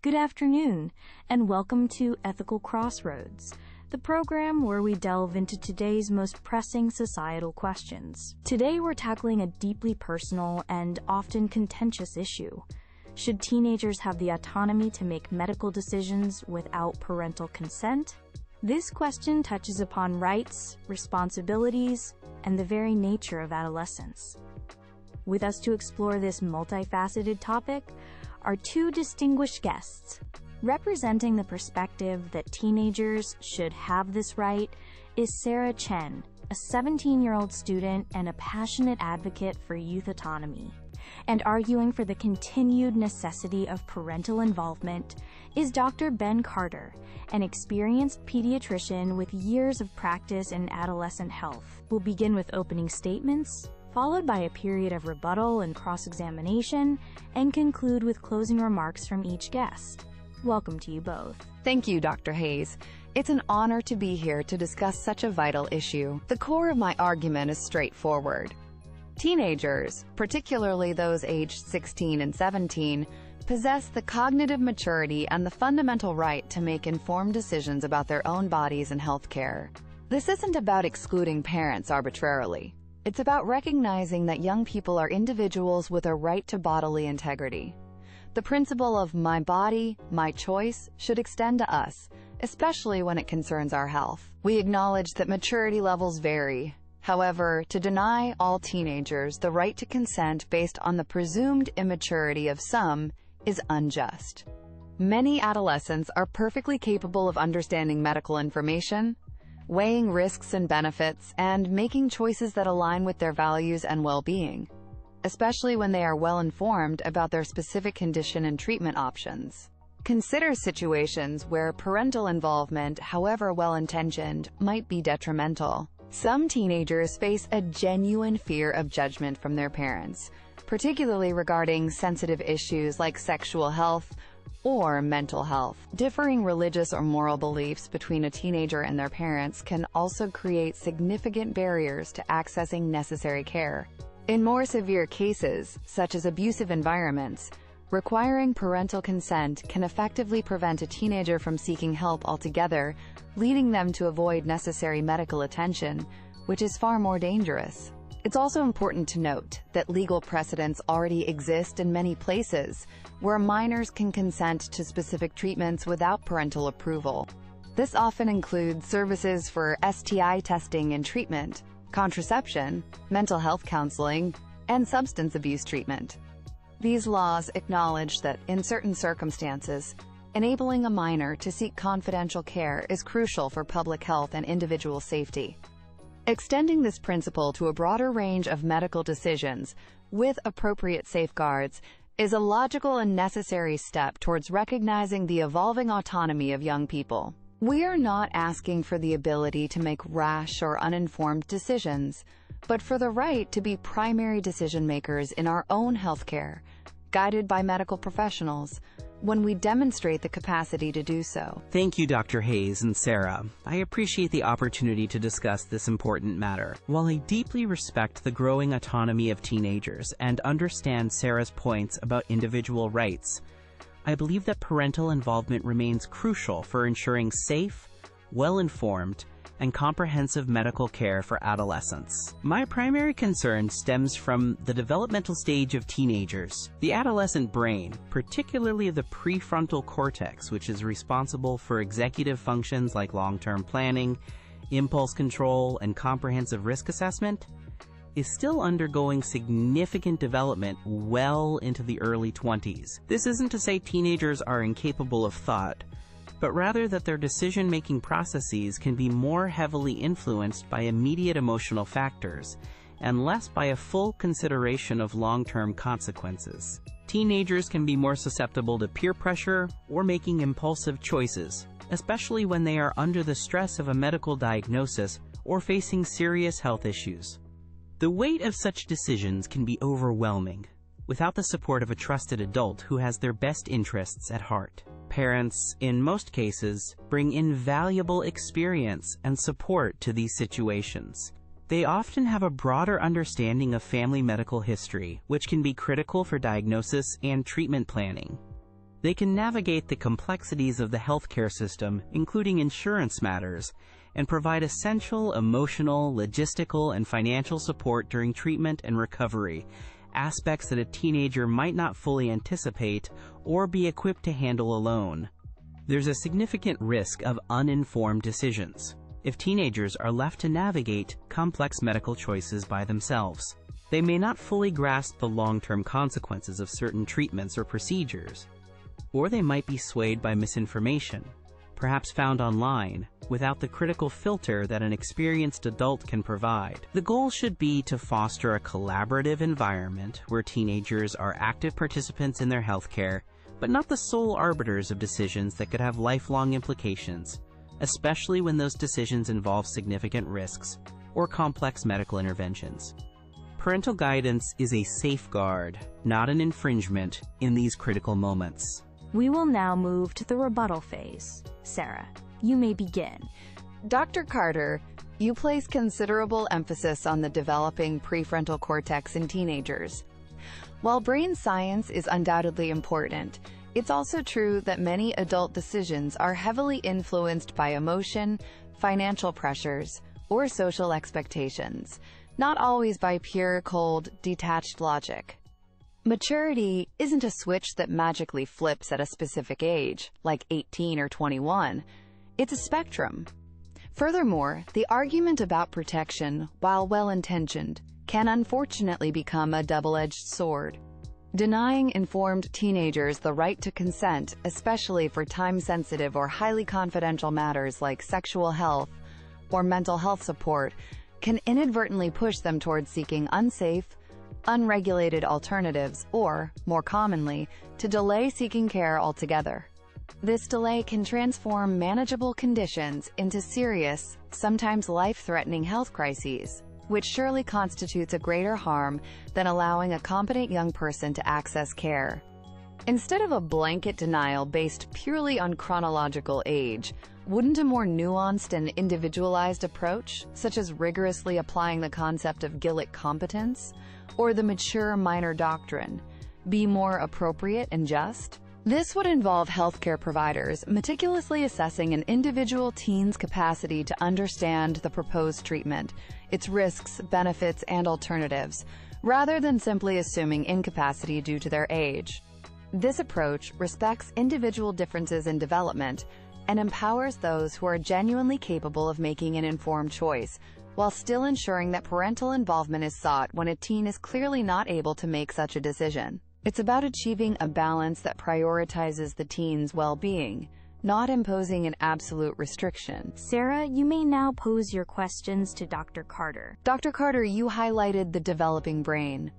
Good afternoon, and welcome to Ethical Crossroads, the program where we delve into today's most pressing societal questions. Today we're tackling a deeply personal and often contentious issue. Should teenagers have the autonomy to make medical decisions without parental consent? This question touches upon rights, responsibilities, and the very nature of adolescence. With us to explore this multifaceted topic are two distinguished guests. Representing the perspective that teenagers should have this right is Sarah Chen, a 17-year-old student and a passionate advocate for youth autonomy. And arguing for the continued necessity of parental involvement is Dr. Ben Carter, an experienced pediatrician with years of practice in adolescent health. We'll begin with opening statements, followed by a period of rebuttal and cross-examination, and conclude with closing remarks from each guest. Welcome to you both. Thank you, Dr. Hayes. It's an honor to be here to discuss such a vital issue. The core of my argument is straightforward. Teenagers, particularly those aged 16 and 17, possess the cognitive maturity and the fundamental right to make informed decisions about their own bodies and health care. This isn't about excluding parents arbitrarily. It's about recognizing that young people are individuals with a right to bodily integrity. The principle of my body, my choice should extend to us, especially when it concerns our health. We acknowledge that maturity levels vary. However, to deny all teenagers the right to consent based on the presumed immaturity of some is unjust. Many adolescents are perfectly capable of understanding medical information, weighing risks and benefits, and making choices that align with their values and well-being, especially when they are well-informed about their specific condition and treatment options. Consider situations where parental involvement, however well-intentioned, might be detrimental. Some teenagers face a genuine fear of judgment from their parents, particularly regarding sensitive issues like sexual health or mental health. Differing religious or moral beliefs between a teenager and their parents can also create significant barriers to accessing necessary care. In more severe cases, such as abusive environments, requiring parental consent can effectively prevent a teenager from seeking help altogether, leading them to avoid necessary medical attention, which is far more dangerous. It's also important to note that legal precedents already exist in many places, where minors can consent to specific treatments without parental approval. This often includes services for STI testing and treatment, contraception, mental health counseling, and substance abuse treatment. These laws acknowledge that, in certain circumstances, enabling a minor to seek confidential care is crucial for public health and individual safety. Extending this principle to a broader range of medical decisions, with appropriate safeguards, is a logical and necessary step towards recognizing the evolving autonomy of young people. We are not asking for the ability to make rash or uninformed decisions, but for the right to be primary decision makers in our own healthcare, guided by medical professionals, when we demonstrate the capacity to do so. Thank you, Dr. Hayes and Sarah. I appreciate the opportunity to discuss this important matter. While I deeply respect the growing autonomy of teenagers and understand Sarah's points about individual rights, I believe that parental involvement remains crucial for ensuring safe, well-informed, and comprehensive medical care for adolescents. My primary concern stems from the developmental stage of teenagers. The adolescent brain, particularly the prefrontal cortex, which is responsible for executive functions like long-term planning, impulse control, and comprehensive risk assessment, is still undergoing significant development well into the early 20s. This isn't to say teenagers are incapable of thought, but rather that their decision-making processes can be more heavily influenced by immediate emotional factors and less by a full consideration of long-term consequences. Teenagers can be more susceptible to peer pressure or making impulsive choices, especially when they are under the stress of a medical diagnosis or facing serious health issues. The weight of such decisions can be overwhelming, without the support of a trusted adult who has their best interests at heart. Parents, in most cases, bring invaluable experience and support to these situations. They often have a broader understanding of family medical history, which can be critical for diagnosis and treatment planning. They can navigate the complexities of the healthcare system, including insurance matters, and provide essential emotional, logistical, and financial support during treatment and recovery, aspects that a teenager might not fully anticipate or be equipped to handle alone. There's a significant risk of uninformed decisions if teenagers are left to navigate complex medical choices by themselves. They may not fully grasp the long-term consequences of certain treatments or procedures, or they might be swayed by misinformation, perhaps found online, without the critical filter that an experienced adult can provide. The goal should be to foster a collaborative environment where teenagers are active participants in their healthcare, but not the sole arbiters of decisions that could have lifelong implications, especially when those decisions involve significant risks or complex medical interventions. Parental guidance is a safeguard, not an infringement, in these critical moments. We will now move to the rebuttal phase. Sarah, you may begin. Dr. Carter, you place considerable emphasis on the developing prefrontal cortex in teenagers. While brain science is undoubtedly important, it's also true that many adult decisions are heavily influenced by emotion, financial pressures, or social expectations, not always by pure, cold, detached logic. Maturity isn't a switch that magically flips at a specific age, like 18 or 21. It's a spectrum. Furthermore, the argument about protection, while well-intentioned, can unfortunately become a double-edged sword. Denying informed teenagers the right to consent, especially for time-sensitive or highly confidential matters like sexual health or mental health support, can inadvertently push them towards seeking unsafe, unregulated alternatives, or, more commonly, to delay seeking care altogether. This delay can transform manageable conditions into serious, sometimes life-threatening health crises, which surely constitutes a greater harm than allowing a competent young person to access care. Instead of a blanket denial based purely on chronological age, wouldn't a more nuanced and individualized approach, such as rigorously applying the concept of Gillick competence, or the mature minor doctrine, be more appropriate and just? This would involve healthcare providers meticulously assessing an individual teen's capacity to understand the proposed treatment, its risks, benefits, and alternatives, rather than simply assuming incapacity due to their age. This approach respects individual differences in development and empowers those who are genuinely capable of making an informed choice, while still ensuring that parental involvement is sought when a teen is clearly not able to make such a decision. It's about achieving a balance that prioritizes the teen's well-being, not imposing an absolute restriction. Sarah, you may now pose your questions to Dr. Carter. Dr. Carter, you highlighted the developing brain.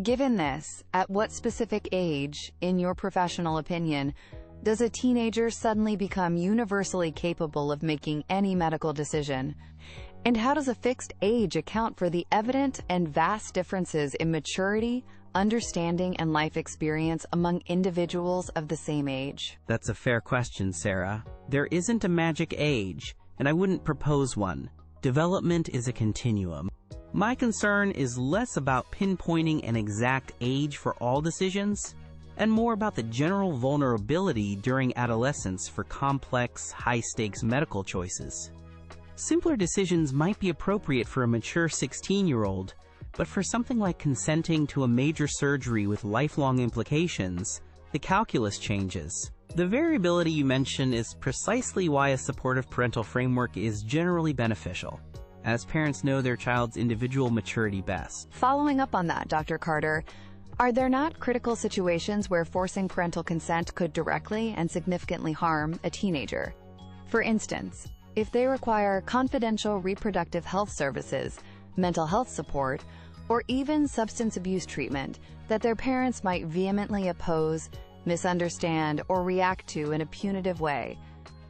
Given this, at what specific age, in your professional opinion, does a teenager suddenly become universally capable of making any medical decision? And how does a fixed age account for the evident and vast differences in maturity, understanding, and life experience among individuals of the same age? That's a fair question, Sarah. There isn't a magic age, and I wouldn't propose one. Development is a continuum. My concern is less about pinpointing an exact age for all decisions, and more about the general vulnerability during adolescence for complex, high-stakes medical choices. Simpler decisions might be appropriate for a mature 16-year-old, but for something like consenting to a major surgery with lifelong implications, the calculus changes. The variability you mention is precisely why a supportive parental framework is generally beneficial, as parents know their child's individual maturity best. Following up on that, Dr. Carter, are there not critical situations where forcing parental consent could directly and significantly harm a teenager? For instance, if they require confidential reproductive health services, mental health support, or even substance abuse treatment that their parents might vehemently oppose, misunderstand, or react to in a punitive way,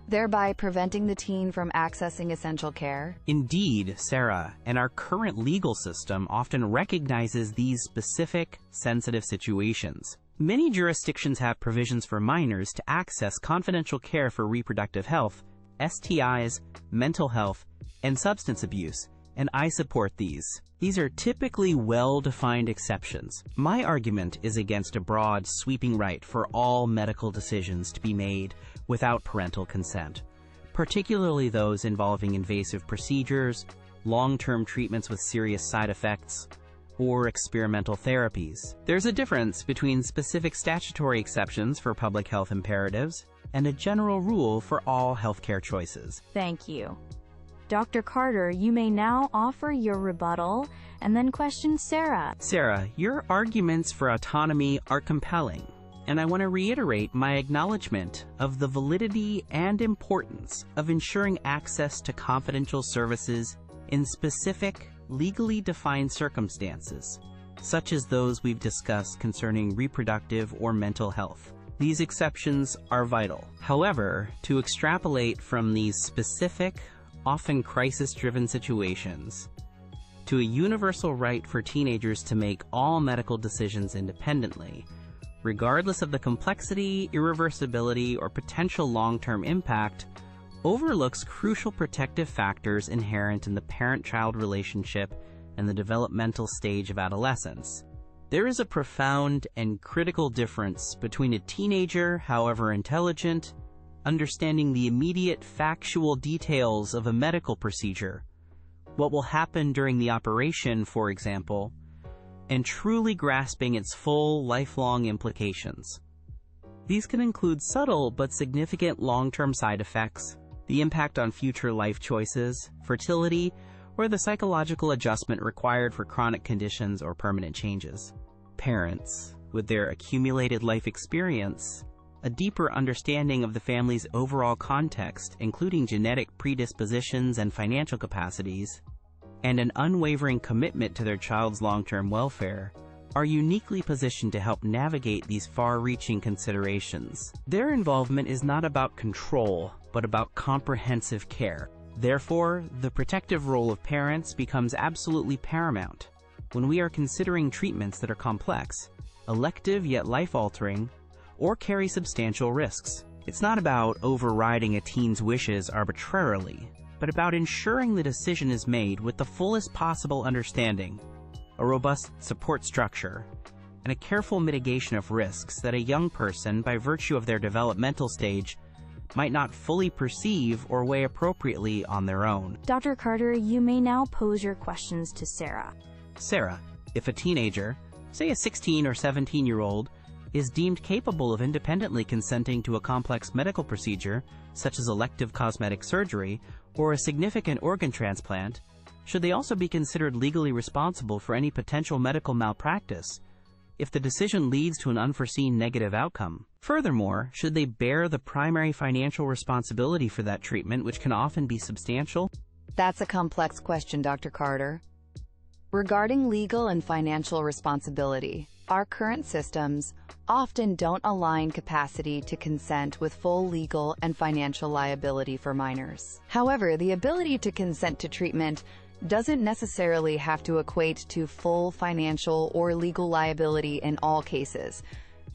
thereby preventing the teen from accessing essential care? Indeed, Sarah, and our current legal system often recognizes these specific, sensitive situations. Many jurisdictions have provisions for minors to access confidential care for reproductive health, STIs, mental health, and substance abuse, and I support these. These are typically well-defined exceptions. My argument is against a broad, sweeping right for all medical decisions to be made without parental consent, particularly those involving invasive procedures, long-term treatments with serious side effects, or experimental therapies. There's a difference between specific statutory exceptions for public health imperatives and a general rule for all healthcare choices. Thank you. Dr. Carter, you may now offer your rebuttal and then question Sarah. Sarah, your arguments for autonomy are compelling, and I want to reiterate my acknowledgement of the validity and importance of ensuring access to confidential services in specific, legally defined circumstances, such as those we've discussed concerning reproductive or mental health. These exceptions are vital. However, to extrapolate from these specific, often crisis-driven situations to a universal right for teenagers to make all medical decisions independently, regardless of the complexity, irreversibility, or potential long-term impact, overlooks crucial protective factors inherent in the parent-child relationship and the developmental stage of adolescence. There is a profound and critical difference between a teenager, however intelligent, understanding the immediate factual details of a medical procedure, what will happen during the operation, for example, and truly grasping its full, lifelong implications. These can include subtle but significant long-term side effects, the impact on future life choices, fertility, or the psychological adjustment required for chronic conditions or permanent changes. Parents, with their accumulated life experience, a deeper understanding of the family's overall context, including genetic predispositions and financial capacities, and an unwavering commitment to their child's long-term welfare, are uniquely positioned to help navigate these far-reaching considerations. Their involvement is not about control, but about comprehensive care. Therefore, the protective role of parents becomes absolutely paramount when we are considering treatments that are complex, elective yet life-altering, or carry substantial risks. It's not about overriding a teen's wishes arbitrarily, but about ensuring the decision is made with the fullest possible understanding, a robust support structure, and a careful mitigation of risks that a young person, by virtue of their developmental stage, might not fully perceive or weigh appropriately on their own. Dr. Carter, you may now pose your questions to Sarah. Sarah, if a teenager, say a 16 or 17-year-old, is deemed capable of independently consenting to a complex medical procedure, such as elective cosmetic surgery or a significant organ transplant, should they also be considered legally responsible for any potential medical malpractice if the decision leads to an unforeseen negative outcome? Furthermore, should they bear the primary financial responsibility for that treatment, which can often be substantial? That's a complex question, Dr. Carter. Regarding legal and financial responsibility, our current systems often don't align capacity to consent with full legal and financial liability for minors. However, the ability to consent to treatment doesn't necessarily have to equate to full financial or legal liability in all cases,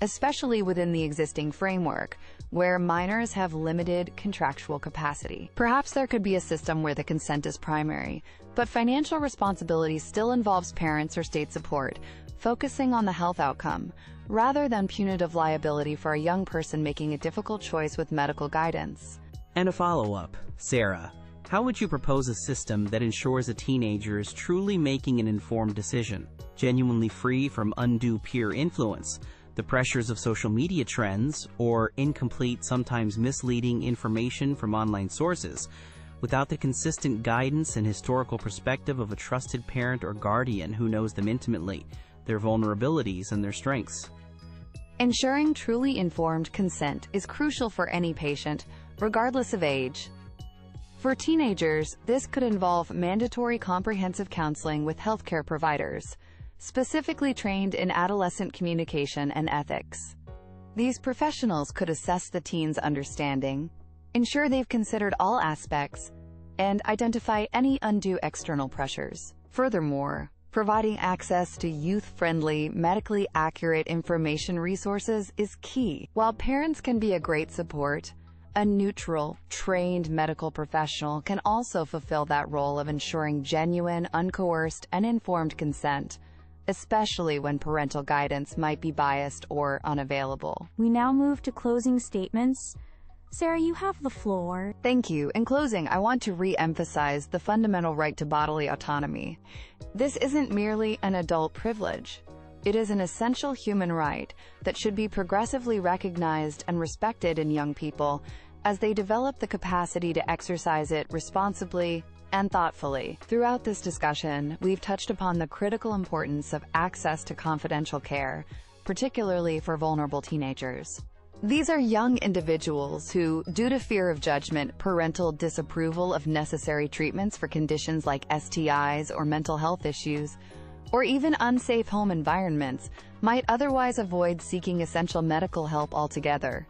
especially within the existing framework, where minors have limited contractual capacity. Perhaps there could be a system where the consent is primary, but financial responsibility still involves parents or state support, focusing on the health outcome, rather than punitive liability for a young person making a difficult choice with medical guidance. And a follow-up, Sarah, how would you propose a system that ensures a teenager is truly making an informed decision, genuinely free from undue peer influence, the pressures of social media trends, or incomplete, sometimes misleading information from online sources, without the consistent guidance and historical perspective of a trusted parent or guardian who knows them intimately, their vulnerabilities and their strengths? Ensuring truly informed consent is crucial for any patient, regardless of age. For teenagers, this could involve mandatory comprehensive counseling with healthcare providers, specifically trained in adolescent communication and ethics. These professionals could assess the teen's understanding, ensure they've considered all aspects, and identify any undue external pressures. Furthermore, providing access to youth-friendly, medically accurate information resources is key. While parents can be a great support, A neutral, trained medical professional can also fulfill that role of ensuring genuine, uncoerced, and informed consent, especially when parental guidance might be biased or unavailable. We now move to closing statements. Sarah, you have the floor. Thank you. In closing, I want to re-emphasize the fundamental right to bodily autonomy. This isn't merely an adult privilege. It is an essential human right that should be progressively recognized and respected in young people as they develop the capacity to exercise it responsibly and thoughtfully. Throughout this discussion, we've touched upon the critical importance of access to confidential care, particularly for vulnerable teenagers. These are young individuals who, due to fear of judgment, parental disapproval of necessary treatments for conditions like STIs or mental health issues, or even unsafe home environments, might otherwise avoid seeking essential medical help altogether.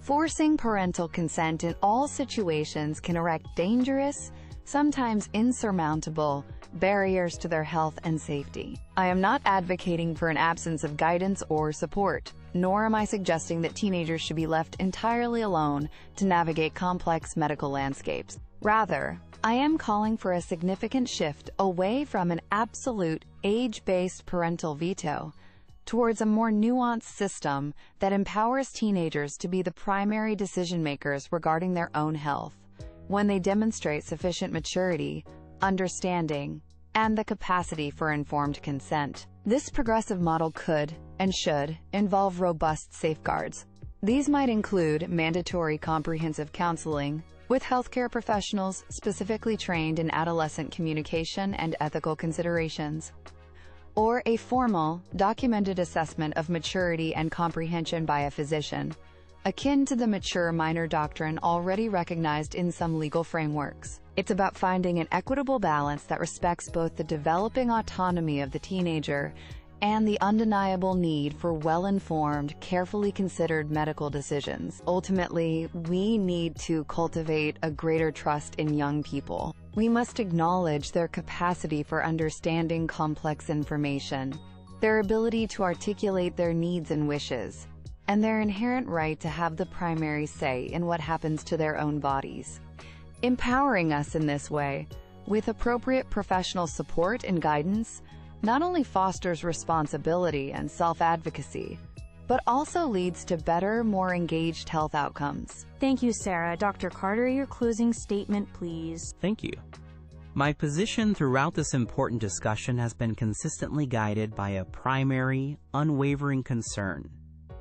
Forcing parental consent in all situations can erect dangerous, sometimes insurmountable, barriers to their health and safety. I am not advocating for an absence of guidance or support, nor am I suggesting that teenagers should be left entirely alone to navigate complex medical landscapes. Rather, I am calling for a significant shift away from an absolute, age-based parental veto towards a more nuanced system that empowers teenagers to be the primary decision-makers regarding their own health when they demonstrate sufficient maturity, understanding, and the capacity for informed consent. This progressive model could, and should, involve robust safeguards. These might include mandatory comprehensive counseling with healthcare professionals specifically trained in adolescent communication and ethical considerations, or a formal, documented assessment of maturity and comprehension by a physician, akin to the mature minor doctrine already recognized in some legal frameworks. It's about finding an equitable balance that respects both the developing autonomy of the teenager and the undeniable need for well-informed, carefully considered medical decisions. Ultimately, we need to cultivate a greater trust in young people. We must acknowledge their capacity for understanding complex information, their ability to articulate their needs and wishes, and their inherent right to have the primary say in what happens to their own bodies. Empowering us in this way, with appropriate professional support and guidance, not only fosters responsibility and self-advocacy, but also leads to better, more engaged health outcomes. Thank you, Sarah. Dr. Carter, your closing statement, please. Thank you. My position throughout this important discussion has been consistently guided by a primary, unwavering concern: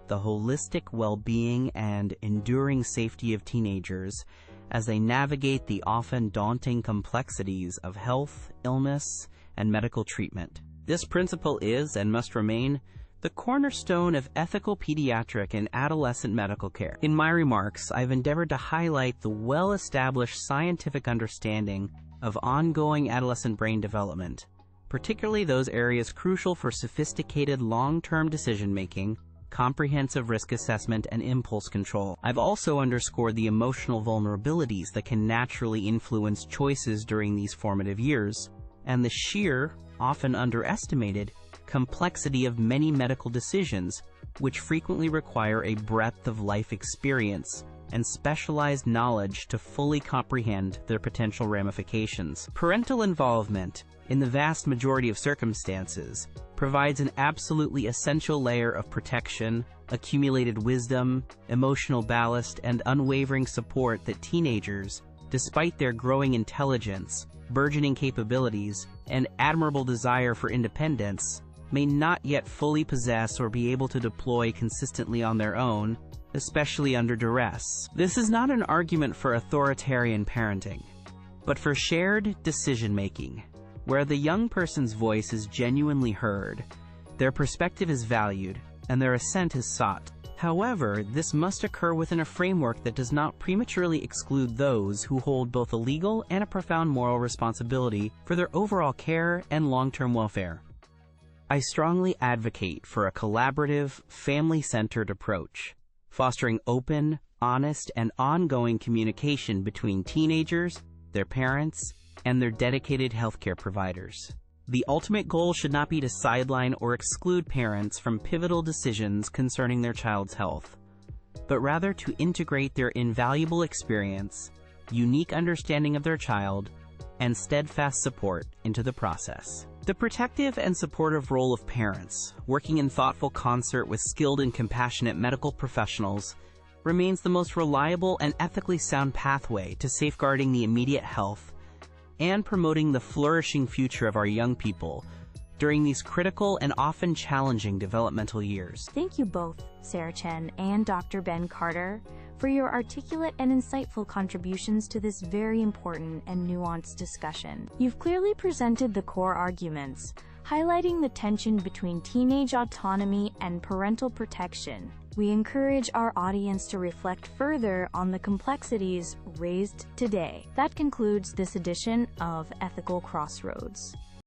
the holistic well-being and enduring safety of teenagers as they navigate the often daunting complexities of health, illness, and medical treatment. This principle is, and must remain, the cornerstone of ethical pediatric and adolescent medical care. In my remarks, I've endeavored to highlight the well-established scientific understanding of ongoing adolescent brain development, particularly those areas crucial for sophisticated long-term decision-making, comprehensive risk assessment, and impulse control. I've also underscored the emotional vulnerabilities that can naturally influence choices during these formative years, and the sheer, often underestimated, complexity of many medical decisions, which frequently require a breadth of life experience and specialized knowledge to fully comprehend their potential ramifications. Parental involvement, in the vast majority of circumstances, provides an absolutely essential layer of protection, accumulated wisdom, emotional ballast, and unwavering support that teenagers, despite their growing intelligence, burgeoning capabilities, and admirable desire for independence, may not yet fully possess or be able to deploy consistently on their own, especially under duress. This is not an argument for authoritarian parenting, but for shared decision-making, where the young person's voice is genuinely heard, their perspective is valued, and their assent is sought. However, this must occur within a framework that does not prematurely exclude those who hold both a legal and a profound moral responsibility for their overall care and long-term welfare. I strongly advocate for a collaborative, family-centered approach, fostering open, honest, and ongoing communication between teenagers, their parents, and their dedicated healthcare providers. The ultimate goal should not be to sideline or exclude parents from pivotal decisions concerning their child's health, but but rather to integrate their invaluable experience, unique understanding of their child, and steadfast support into the process. The protective and supportive role of parents, working in thoughtful concert with skilled and compassionate medical professionals, remains the most reliable and ethically sound pathway to safeguarding the immediate health and promoting the flourishing future of our young people during these critical and often challenging developmental years. Thank you both, Sarah Chen and Dr. Ben Carter, for your articulate and insightful contributions to this very important and nuanced discussion. You've clearly presented the core arguments, highlighting the tension between teenage autonomy and parental protection. We encourage our audience to reflect further on the complexities raised today. That concludes this edition of Ethical Crossroads.